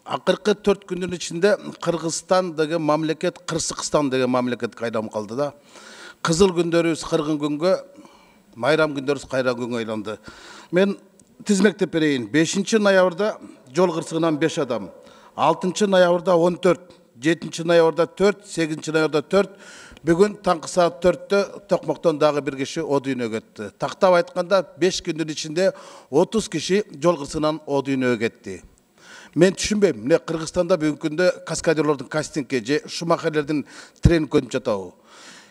Акыркы 4 күндүн ичинде Кыргызстан деген мамлекет, Кыргызстан деген мамлекет кайдам калды да. Кызыл күндөрүбүз кыргын күнгө, майрам күндөрүбүз кайран күнгө айланды. Мен тизмектеп берейин. 5 ноябрда жол кырсыгынан 5 адам, 6 ноябрда 14, 7 ноябрда 4, 8 ноябрда 4, бүгүн таңкы саат 4-тө Токмоктон дагы бир киши о дүйнөгө кетти. Тактап айтканда 5 күндүн ичинде 30 киши жол кырсыгынан о дүйнөгө кетти. Мен түшүнбөйм, мына Кыргызстанда бүгүнкү күндө каскадерлордун кастингке же шумахерлердин тренинг өтүп жатабы.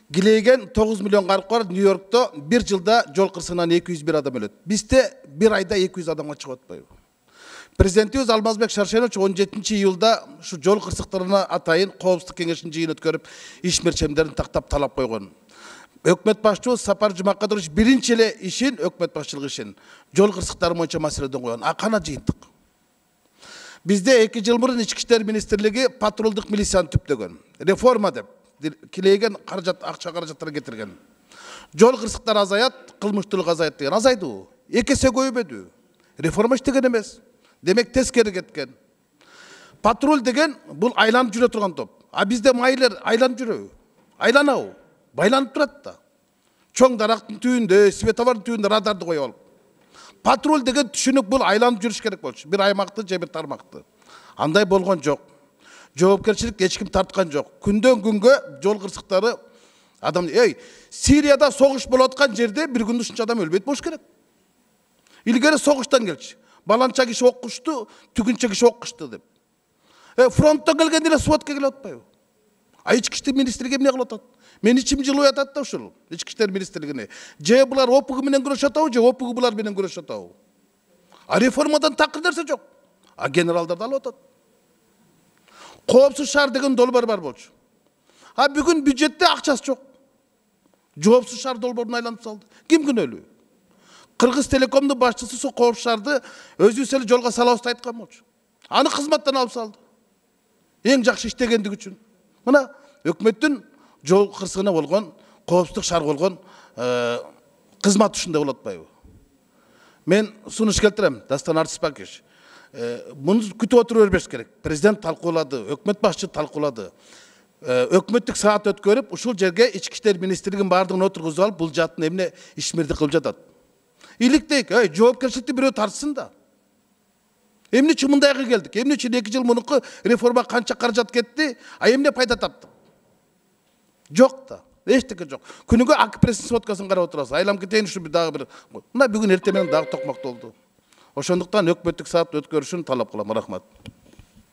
Гилейген 9 миллион карып бар, Нью-Йоркто bir жылда жол кырсыгынан 201 адам өлөт. Бизде bir айда 200 адамга чыгып атпайбы? Президентибиз Алмазбек Шаршенович 17 июлда şu жол кырсыктарына атайын коопсуздук кеңешинин жыйын өткөрүп, ишмерчемдерин тактап талап койгон. Өкмөт башчыбыз Сапар Жумакадырович биринчи эле ишин, өкмөт башчылыгы ишин жол кырсыктары боюнча маселеден койгон. Кана жыйынтык? Bizde 2 жыл мурун Ички иштер министрлиги патрулдук милицияны түптөгөн. Реформа деп килейген акча каражаттар кетирген. Жол кырсыктары азаят, кылмыштуулук азаят деген. Азайды. 2 есе көбөйбөдү. Реформа иштеген эмес. Демек тескери кеткен. Патруль деген бул айланып жүрө турган топ. А бизде майлер айланып жүрөбү? Айланабы? Байланып турат да. Чоң дарактын түбүндө, светофордун түбүндө радарды коюп алып. Патруль деген түшүнүк бул айланып жүрүш керек болчу. Бир аймакты же бир тармакты. Андай болгон жок. Жоопкерчилик эч ким тарткан жок. Күндөн күнгө жол кырсыктары адам, Сирияда согуш болуп аткан жерде бир күндө ушунча адам өлбөйт болуш керек. Илгери согуштан келчи. Баланча киши ок кучту, түгүнчө киши ок кучту деп. Фронттон келгенде эле сводка келип атпайбы? Ички иштер министрлиги эмне кылып атат? Мен ичим жылып атат да ушул Ички иштер министрлигине. Же булар ОПГ менен күрөшүп атабы, же ОПГ булар менен күрөшүп атабы? А реформадан такыр нерсе жок. А генералдарды алып атат. Коопсуз шаар деген долбоор бар болчу. А бүгүн бюджетте акчасы жок. Жоопсуз шаар долбоорун айланып салды. Ким күнөөлүү? Кыргыз Телекомдун башчысы со коопсуз шаарды өзүбүз эле жолго салабыз айткан болчу. Аны кызматтан алып салды. Эң жакшы иштегендиги үчүн. Мына өкмөттүн жол кырсыгына болгон, коопсуздук шаар болгон кызмат ушундай болуп атпайбы? Мен сунуш келтирем, Дастан Артисбекович. Муну күтүп отура бербеш керек. Президент талкуулады, өкмөт башчы талкуулады. Өкмөттүк саат өткөрүп, ушул жерге Ички иштер министрлигинин баардыгын отургузуп алып, бул жатын эмне ишмердик кылып жатат. Иликтейик, жоопкерчиликти бирөө тартсын да. Эмне үчүн мындайга келдик? Эмне үчүн 2 жыл мурунку реформа канча каражат кетти, а эмне пайда таптык? Жок да. Эчтеке жок. Күнүгө АКПРСтин сводкасын карап отурасыз. Айлам кетейин ушу дагы бир. Мына бүгүн эртең менен дагы Токмокто болду. Ошондуктан өкмөттүк саат өткөрүшүн талап кылам. Рахмат.